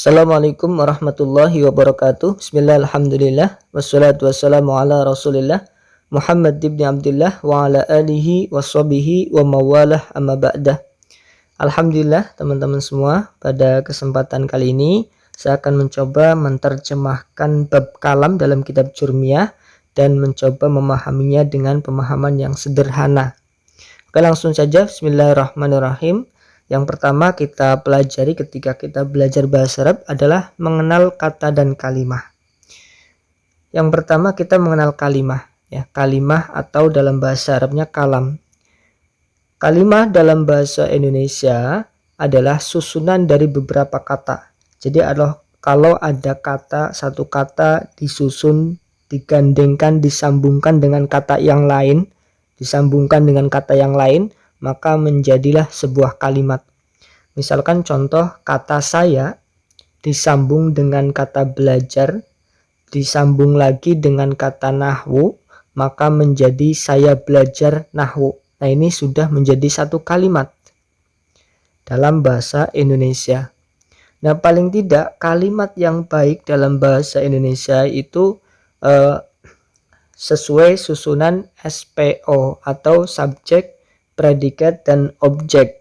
Assalamualaikum warahmatullahi wabarakatuh. Bismillah, alhamdulillah, wassalatu wassalamu ala rasulillah Muhammad ibn Abdullah wa ala alihi washabihi wa mawalah amma ba'dah. Alhamdulillah teman-teman semua, pada kesempatan kali ini saya akan mencoba menerjemahkan bab kalam dalam kitab Jurmiyah dan mencoba memahaminya dengan pemahaman yang sederhana. Oke, langsung saja. Bismillahirrahmanirrahim. Yang pertama kita pelajari ketika kita belajar bahasa Arab adalah mengenal kata dan kalimah. Yang pertama kita mengenal kalimah, ya. Kalimah atau dalam bahasa Arabnya kalam. Kalimah dalam bahasa Indonesia adalah susunan dari beberapa kata. Jadi kalau ada kata, satu kata disusun, digandengkan, disambungkan dengan kata yang lain, maka menjadilah sebuah kalimat. Misalkan contoh kata saya disambung dengan kata belajar, disambung lagi dengan kata nahwu, maka menjadi saya belajar nahwu. Nah, ini sudah menjadi satu kalimat dalam bahasa Indonesia. Nah, paling tidak kalimat yang baik dalam bahasa Indonesia itu sesuai susunan SPO atau subjek, predikat, dan objek.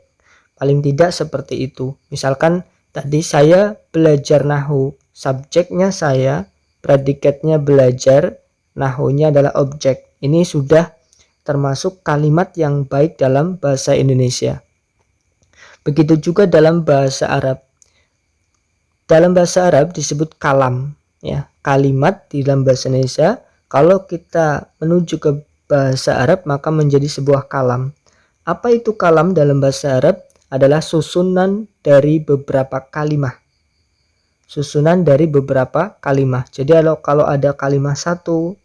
Paling tidak seperti itu. Misalkan tadi saya belajar nahwu, subjeknya saya, predikatnya belajar, nahwunya adalah objek. Ini sudah termasuk kalimat yang baik dalam bahasa Indonesia. Begitu juga dalam bahasa Arab. Dalam bahasa Arab disebut kalam, ya. Kalimat di dalam bahasa Indonesia, kalau kita menuju ke bahasa Arab maka menjadi sebuah kalam. Apa itu kalam dalam bahasa Arab? Adalah susunan dari beberapa kalimah. Susunan dari beberapa kalimah. Jadi kalau ada kalimah satu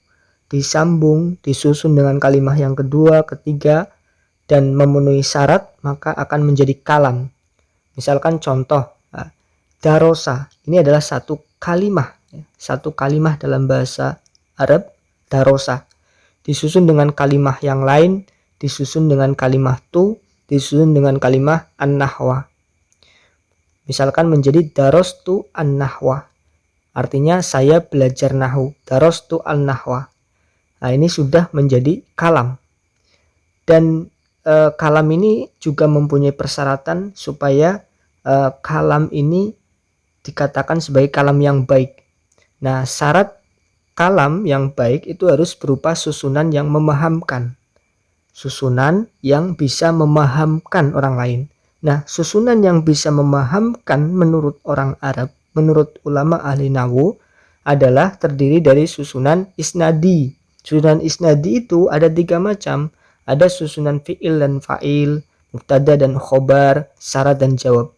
disambung, disusun dengan kalimah yang kedua, ketiga, dan memenuhi syarat, maka akan menjadi kalam. Misalkan contoh, darosa. Ini adalah satu kalimah. Satu kalimah dalam bahasa Arab, darosa. Disusun dengan kalimah yang lain, disusun dengan kalimah tu, disusun dengan kalimah an-nahwa. Misalkan menjadi darostu an-nahwa. Artinya saya belajar nahwu, darostu an-nahwa. Nah, ini sudah menjadi kalam. Dan kalam ini juga mempunyai persyaratan supaya kalam ini dikatakan sebagai kalam yang baik. Nah, syarat kalam yang baik itu harus berupa susunan yang memahamkan. Susunan yang bisa memahamkan orang lain. Nah, susunan yang bisa memahamkan menurut orang Arab, menurut ulama ahli nahwu, adalah terdiri dari susunan isnadi. Susunan isnadi itu ada 3 macam. Ada susunan fi'il dan fa'il, mubtada dan khobar, syarat dan jawab.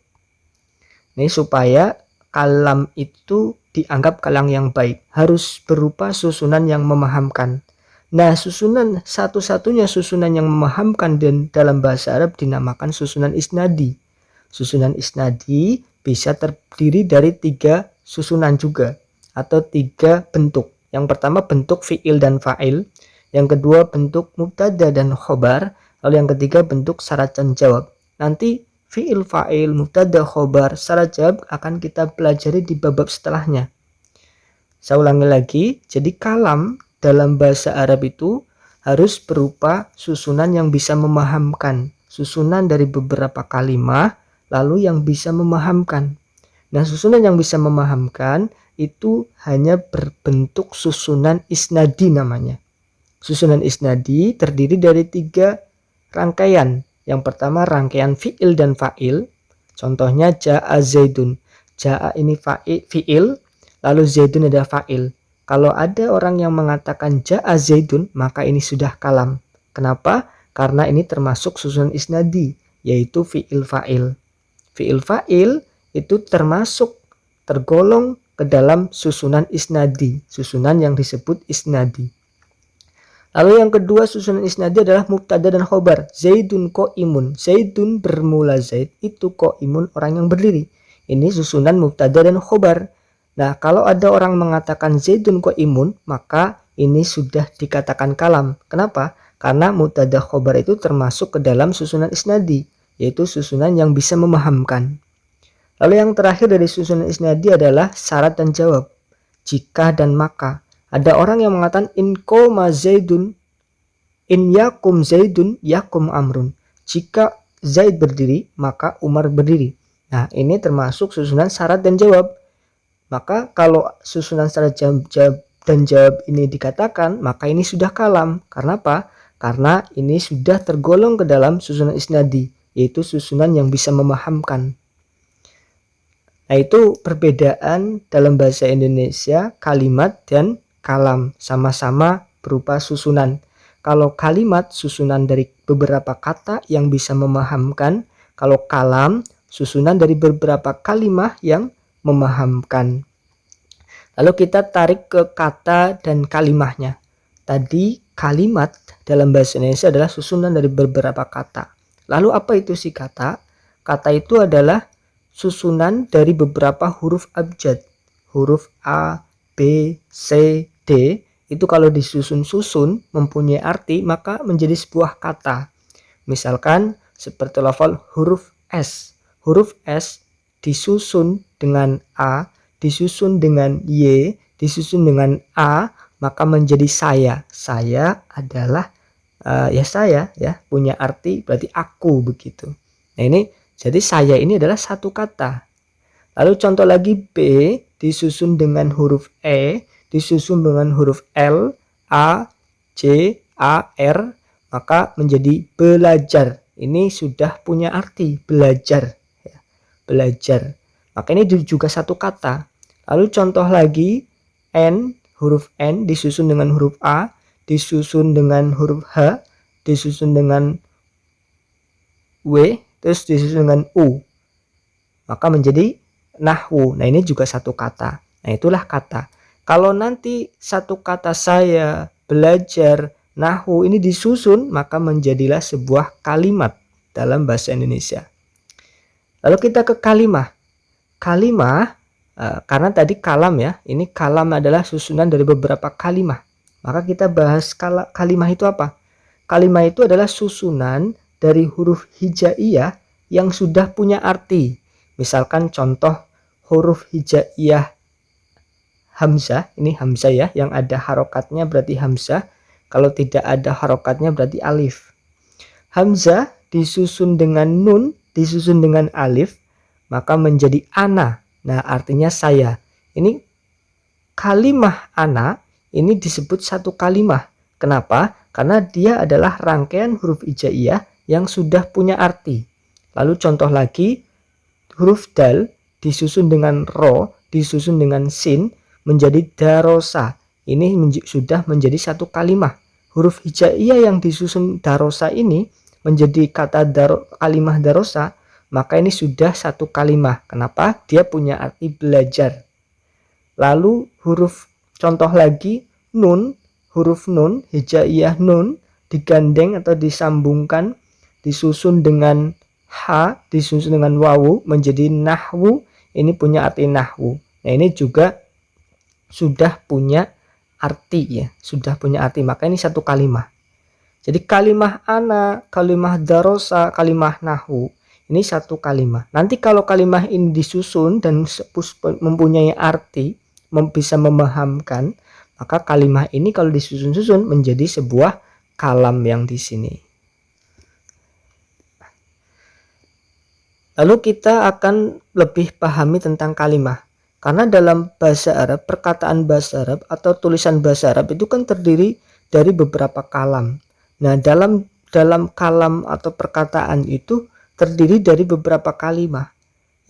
Ini supaya kalam itu dianggap kalam yang baik. Harus berupa susunan yang memahamkan. Nah, susunan satu-satunya susunan yang memahamkan dan dalam bahasa Arab dinamakan susunan isnadi. Susunan isnadi bisa terdiri dari 3 susunan juga atau 3 bentuk. Yang pertama bentuk fi'il dan fa'il, yang kedua bentuk mubtada dan khobar, lalu yang ketiga bentuk syarat dan jawab. Nanti fi'il, fa'il, mubtada, khobar, syarat jawab akan kita pelajari di bab setelahnya. Saya ulangi lagi, jadi kalam dalam bahasa Arab itu harus berupa susunan yang bisa memahamkan, susunan dari beberapa kalimah lalu yang bisa memahamkan. Nah, susunan yang bisa memahamkan itu hanya berbentuk susunan isnadi namanya. Susunan isnadi terdiri dari 3 rangkaian. Yang pertama rangkaian fi'il dan fa'il. Contohnya ja'a zaidun. Ja'a ini fi'il, lalu zaidun adalah fa'il. Kalau ada orang yang mengatakan ja'a zaidun, maka ini sudah kalam. Kenapa? Karena ini termasuk susunan isnadi, yaitu fi'il fa'il. Fi'il fa'il itu tergolong ke dalam susunan isnadi, susunan yang disebut isnadi. Lalu yang kedua susunan isnadi adalah mubtada dan khobar. Zaidun qa'imun. Zaidun bermula zaid, itu qa'imun orang yang berdiri. Ini susunan mubtada dan khobar. Nah, kalau ada orang mengatakan zaidun qa'imun, maka ini sudah dikatakan kalam. Kenapa? Karena mubtada khobar itu termasuk ke dalam susunan isnadi, yaitu susunan yang bisa memahamkan. Lalu yang terakhir dari susunan isnadi adalah syarat dan jawab. Jika dan maka. Ada orang yang mengatakan in qoma Zaidun, in yakum Zaidun yakum Amrun. Jika Zaid berdiri, maka Umar berdiri. Nah, ini termasuk susunan syarat dan jawab. Maka kalau susunan syarat dan jawab ini dikatakan, maka ini sudah kalam. Karena apa? Karena ini sudah tergolong ke dalam susunan isnadi, yaitu susunan yang bisa memahamkan. Nah, itu perbedaan dalam bahasa Indonesia kalimat dan kalam, sama-sama berupa susunan. Kalau kalimat susunan dari beberapa kata yang bisa memahamkan, kalau kalam susunan dari beberapa kalimat yang memahamkan. Lalu kita tarik ke kata dan kalimahnya. Tadi kalimat dalam bahasa Indonesia adalah susunan dari beberapa kata. Lalu apa itu si kata? Kata itu adalah susunan dari beberapa huruf abjad. Huruf A, B, C, D itu kalau disusun-susun mempunyai arti, maka menjadi sebuah kata. Misalkan seperti lafal huruf S. Huruf S disusun dengan A, disusun dengan Y, disusun dengan A, maka menjadi saya. Saya adalah saya ya, punya arti berarti aku begitu. Nah, ini jadi saya ini adalah satu kata. Lalu contoh lagi B disusun dengan huruf E, disusun dengan huruf L, A, J, A, R, maka menjadi belajar. Ini sudah punya arti belajar ya, belajar. Maka ini juga satu kata. Lalu contoh lagi N, huruf N disusun dengan huruf A, disusun dengan huruf H, disusun dengan W, terus disusun dengan U, maka menjadi nahwu. Nah, ini juga satu kata. Nah, itulah kata. Kalau nanti satu kata saya belajar nahwu ini disusun, maka menjadilah sebuah kalimat dalam bahasa Indonesia. Lalu kita ke kalimah. Kalimah karena tadi kalam ya, ini kalam adalah susunan dari beberapa kalimah. Maka kita bahas kalimah itu apa? Kalimah itu adalah susunan dari huruf hijaiyah yang sudah punya arti. Misalkan contoh huruf hijaiyah hamzah, ini hamzah ya, yang ada harokatnya berarti hamzah, kalau tidak ada harokatnya berarti alif. Hamzah disusun dengan nun, disusun dengan alif, maka menjadi ana. Nah, artinya saya. Ini kalimah ana ini disebut satu kalimah. Kenapa? Karena dia adalah rangkaian huruf hijaiyah yang sudah punya arti. Lalu contoh lagi, huruf dal disusun dengan ro, disusun dengan sin, menjadi darosa. Ini sudah menjadi satu kalimah. Huruf hijaiyah yang disusun darosa ini menjadi kata kalimah darosa, maka ini sudah satu kalimah. Kenapa? Dia punya arti belajar. Lalu huruf contoh lagi nun, huruf nun, hijaiyah nun digandeng atau disambungkan, disusun dengan ha, disusun dengan wawu menjadi nahwu. Ini punya arti nahwu. Nah, ini juga sudah punya arti ya, sudah punya arti, maka ini satu kalimah. Jadi kalimah ana, kalimah darosa, kalimah nahwu, ini satu kalimah. Nanti kalau kalimah ini disusun dan mempunyai arti, bisa memahamkan, maka kalimah ini kalau disusun-susun menjadi sebuah kalam yang di sini. Lalu kita akan lebih pahami tentang kalimah. Karena dalam bahasa Arab, perkataan bahasa Arab atau tulisan bahasa Arab itu kan terdiri dari beberapa kalam. Nah, dalam kalam atau perkataan itu terdiri dari beberapa kalimah.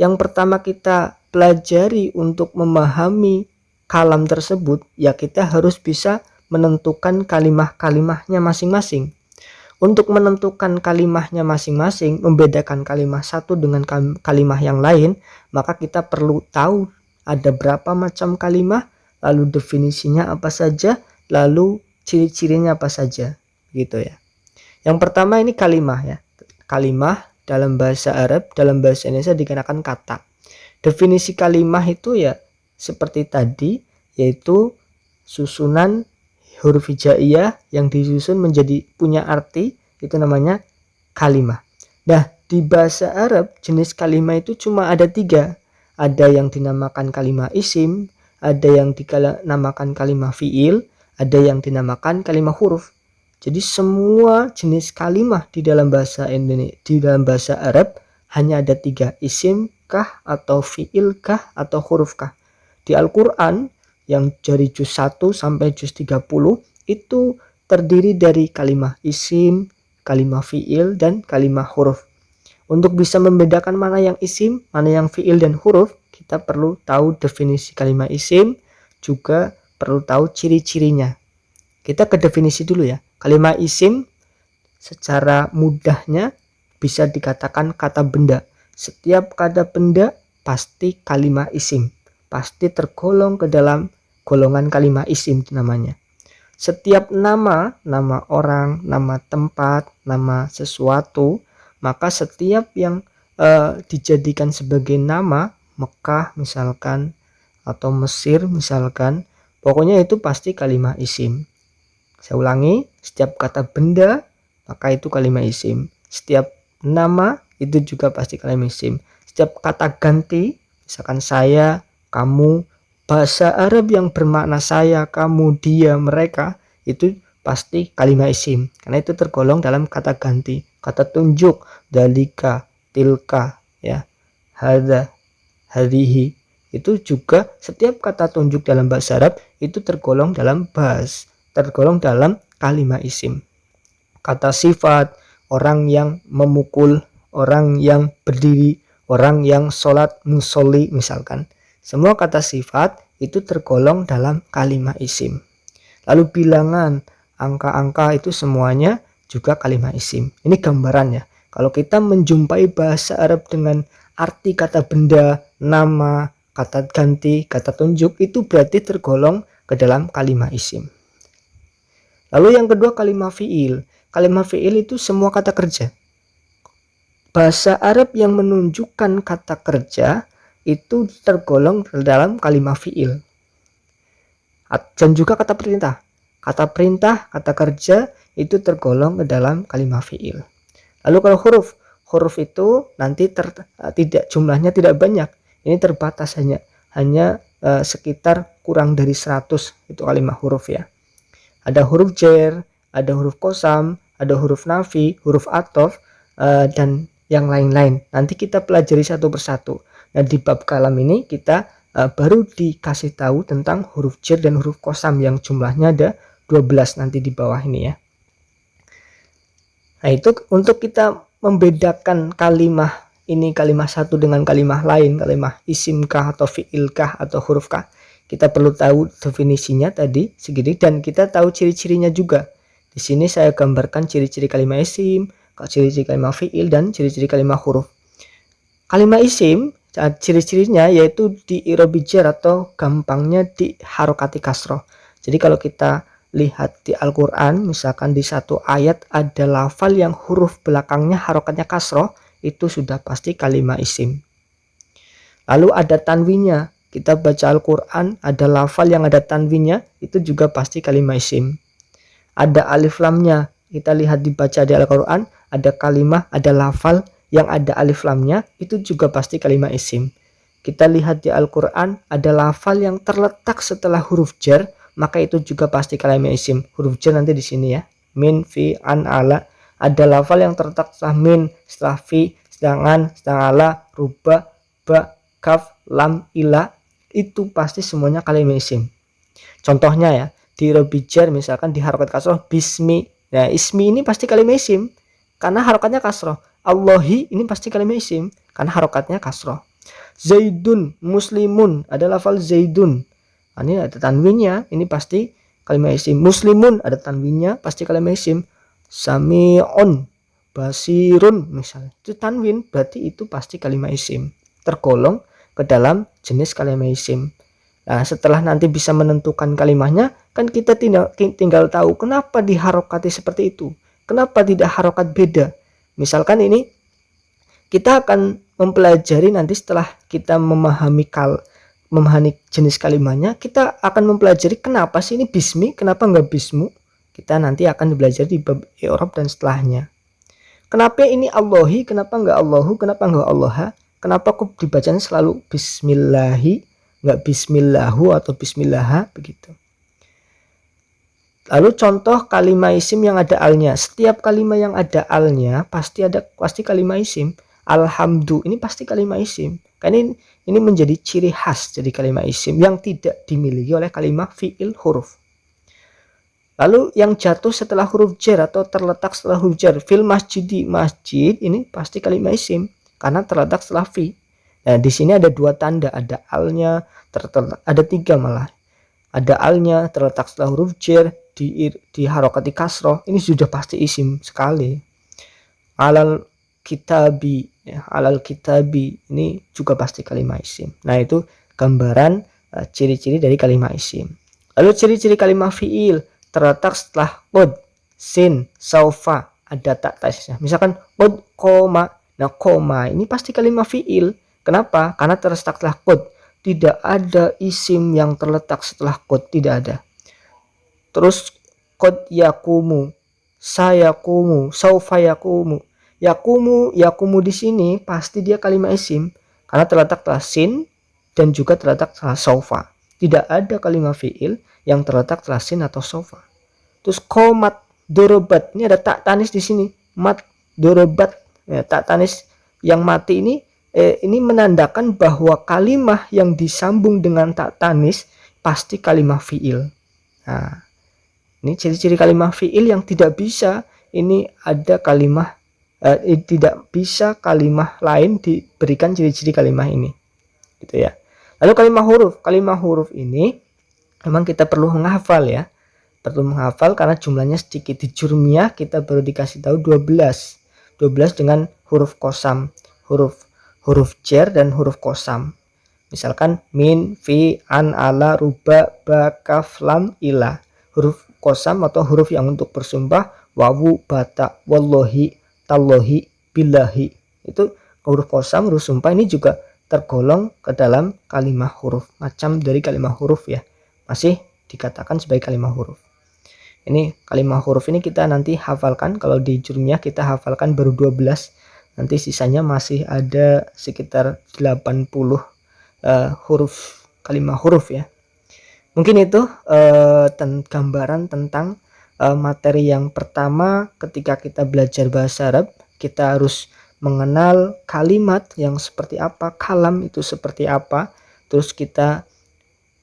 Yang pertama kita pelajari untuk memahami kalam tersebut, ya kita harus bisa menentukan kalimah-kalimahnya masing-masing. Untuk menentukan kalimahnya masing-masing, membedakan kalimah satu dengan kalimah yang lain, maka kita perlu tahu ada berapa macam kalimah, lalu definisinya apa saja, lalu ciri-cirinya apa saja, gitu ya. Yang pertama ini kalimah ya. Kalimah dalam bahasa Arab, dalam bahasa Indonesia dikenakan kata. Definisi kalimah itu ya seperti tadi, yaitu susunan huruf hijaiyah yang disusun menjadi punya arti, itu namanya kalimah. Nah, di bahasa Arab jenis kalimat itu cuma ada 3. Ada yang dinamakan kalimat isim, ada yang dinamakan kalimat fiil, ada yang dinamakan kalimat huruf. Jadi semua jenis kalimat di dalam bahasa Indonesia, di dalam bahasa Arab hanya ada 3, isim kah atau fiil kah atau huruf kah. Di Al-Quran yang dari juz 1 sampai juz 30 itu terdiri dari kalimat isim, kalimat fiil, dan kalimat huruf. Untuk bisa membedakan mana yang isim, mana yang fiil dan huruf, kita perlu tahu definisi kalimat isim, juga perlu tahu ciri-cirinya. Kita ke definisi dulu ya. Kalimat isim secara mudahnya bisa dikatakan kata benda. Setiap kata benda pasti kalimat isim, pasti tergolong ke dalam golongan kalimat isim namanya. Setiap nama orang, nama tempat, nama sesuatu, maka setiap yang dijadikan sebagai nama, Mekah misalkan, atau Mesir misalkan, pokoknya itu pasti kalimat isim. Saya ulangi, setiap kata benda maka itu kalimat isim. Setiap nama itu juga pasti kalimat isim. Setiap kata ganti, misalkan saya, kamu, bahasa Arab yang bermakna saya, kamu, dia, mereka, itu pasti kalimat isim, karena itu tergolong dalam kata ganti. Kata tunjuk, dalika, tilka, ya, hadza, hadihi, itu juga setiap kata tunjuk dalam bahasa Arab itu tergolong dalam tergolong dalam kalimat isim. Kata sifat, orang yang memukul, orang yang berdiri, orang yang sholat, musolli misalkan. Semua kata sifat itu tergolong dalam kalimat isim. Lalu bilangan, angka-angka itu semuanya juga kalimat isim. Ini gambarannya. Kalau kita menjumpai bahasa Arab dengan arti kata benda, nama, kata ganti, kata tunjuk, itu berarti tergolong ke dalam kalimat isim. Lalu yang kedua kalimat fiil. Kalimat fiil itu semua kata kerja. Bahasa Arab yang menunjukkan kata kerja itu tergolong dalam kalimat fiil. Dan juga kata perintah. Kata perintah, kata kerja itu tergolong ke dalam kalimat fiil. Lalu kalau huruf itu nanti tidak jumlahnya tidak banyak. Ini terbatas hanya sekitar kurang dari 100 itu kalimat huruf ya. Ada huruf jar, ada huruf qasam, ada huruf nafi, huruf athof, dan yang lain-lain. Nanti kita pelajari satu persatu. Nah di bab kalam ini kita baru dikasih tahu tentang huruf jar dan huruf qasam yang jumlahnya ada 12 nanti di bawah ini ya. Nah itu untuk kita membedakan kalimat ini, kalimat satu dengan kalimat lain, kalimat isimkah atau fiilkah atau hurufkah, kita perlu tahu definisinya tadi sedikit dan kita tahu ciri-cirinya juga. Di sini saya gambarkan ciri-ciri kalimat isim, ciri-ciri kalimat fiil, dan ciri-ciri kalimat huruf. Kalimat isim ciri-cirinya yaitu di i'robi jar atau gampangnya di harokati kasroh. Jadi kalau kita lihat di Al-Quran, misalkan di satu ayat ada lafal yang huruf belakangnya harokatnya kasroh, itu sudah pasti kalimat isim. Lalu ada tanwinnya, kita baca Al-Quran ada lafal yang ada tanwinnya, itu juga pasti kalimat isim. Ada alif lamnya, kita lihat dibaca di Al-Quran ada kalimat, ada lafal yang ada alif lamnya, itu juga pasti kalimat isim. Kita lihat di Al-Quran ada lafal yang terletak setelah huruf jar, maka itu juga pasti kalimat isim. Huruf jar nanti di sini ya, min, fi, an, ala. Ada lafal yang terletak setelah min, setelah fi, sedangkan, sedang ala, ruba, ba, kaf, lam, ila, itu pasti semuanya kalimat isim. Contohnya ya, di i'robi jar misalkan di harokat kasroh bismi. Nah ismi ini pasti kalimat isim karena harokatnya kasroh. Allahi ini pasti kalimat isim karena harokatnya kasroh. Zaidun, muslimun, ada lafal zaidun, nah, ini ada tanwinnya, ini pasti kalimat isim. Muslimun ada tanwinnya, pasti kalimat isim. Sami'un, basirun misalnya, itu tanwin, berarti itu pasti kalimat isim, tergolong ke dalam jenis kalimat isim. Nah setelah nanti bisa menentukan kalimatnya, kan kita tinggal tahu kenapa diharokati seperti itu, kenapa tidak harokat beda. Misalkan ini kita akan mempelajari nanti setelah kita memahami jenis kalimatnya, kita akan mempelajari kenapa sih ini bismi, kenapa enggak bismu. Kita nanti akan belajar di bab i'rab dan setelahnya. kenapa ini Allahi, kenapa enggak Allahu, kenapa enggak Allaha, kenapa kok dibacanya selalu bismillahi, enggak bismillahu atau bismillaha begitu. Lalu contoh kalimat isim yang ada alnya. Setiap kalimat yang ada alnya pasti kalimat isim. Alhamdu ini pasti kalimat isim. Karena ini menjadi ciri khas jadi kalimat isim yang tidak dimiliki oleh kalimat fi'il huruf. Lalu yang jatuh setelah huruf jar atau terletak setelah huruf jar, fil masjidi, masjid ini pasti kalimat isim karena terletak setelah fi. Nah, di sini ada dua tanda, ada alnya, ada tiga malah. Ada alnya terletak setelah huruf jar, di harokati kasroh, ini sudah pasti isim sekali. Alal kitabi, ya, alal kitabi ini juga pasti kalimat isim. Nah, itu gambaran ciri-ciri dari kalimat isim. Lalu ciri-ciri kalimat fi'il terletak setelah qad, sin, saufa, ada tak tasnya. Misalkan qad, koma. Nah, koma ini pasti kalimat fi'il. Kenapa? Karena terletak setelah qad. Tidak ada isim yang terletak setelah qad, tidak ada. Terus qad yakumu, sayakumu, saufa yakumu. Yakumu di sini pasti dia kalimat isim karena terletak setelah sin dan juga terletak setelah saufa. Tidak ada kalimat fi'il yang terletak setelah sin atau saufa. Terus komat dorobat, ini ada tak tanis di sini. Mat dorobat, ya, tak tanis yang mati ini menandakan bahwa kalimat yang disambung dengan tak tanis pasti kalimat fi'il. Nah, ini ciri-ciri kalimat fi'il yang tidak bisa ini ada kalimat tidak bisa kalimat lain diberikan ciri-ciri kalimat ini, gitu ya. Lalu kalimat huruf ini memang kita perlu menghafal ya, karena jumlahnya sedikit. Di jurmiyah kita baru dikasih tahu 12 dengan huruf kosam, huruf jar dan huruf kosam. Misalkan min, fi, an, ala, ruba, ba, kaf, lam, ila. Huruf kosam atau huruf yang untuk bersumpah, wawu, bata, wallahi, tallahi, billahi. Itu huruf kosam, huruf sumpah ini juga tergolong ke dalam kalimat huruf. Macam dari kalimat huruf ya, masih dikatakan sebagai kalimat huruf. Ini kalimat huruf ini kita nanti hafalkan. Kalau di jurmiyah kita hafalkan baru 12. Nanti sisanya masih ada sekitar 80 huruf, kalimat huruf ya. Mungkin itu gambaran tentang materi yang pertama. Ketika kita belajar bahasa Arab, kita harus mengenal kalimat yang seperti apa, kalam itu seperti apa. Terus kita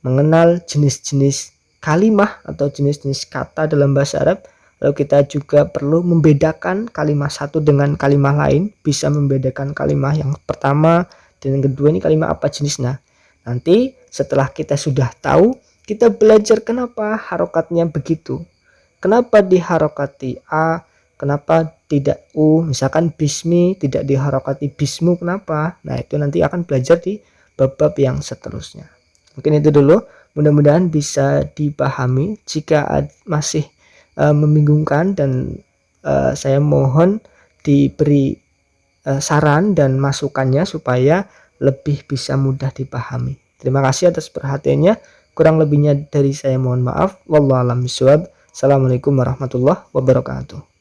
mengenal jenis-jenis kalimat atau jenis-jenis kata dalam bahasa Arab. Lalu kita juga perlu membedakan kalimat satu dengan kalimat lain, bisa membedakan kalimat yang pertama dan yang kedua ini kalimat apa jenisnya. Nanti setelah kita sudah tahu, kita belajar kenapa harokatnya begitu. Kenapa diharokati A, kenapa tidak U. Misalkan bismi tidak diharokati bismu, kenapa? Nah, itu nanti akan belajar di bab-bab yang seterusnya. Mungkin itu dulu, mudah-mudahan bisa dipahami. Jika masih membingungkan dan saya mohon diberi saran dan masukannya supaya lebih bisa mudah dipahami. Terima kasih atas perhatiannya. Kurang lebihnya dari saya mohon maaf. Wallahu a'lam bishawab. Assalamualaikum warahmatullahi wabarakatuh.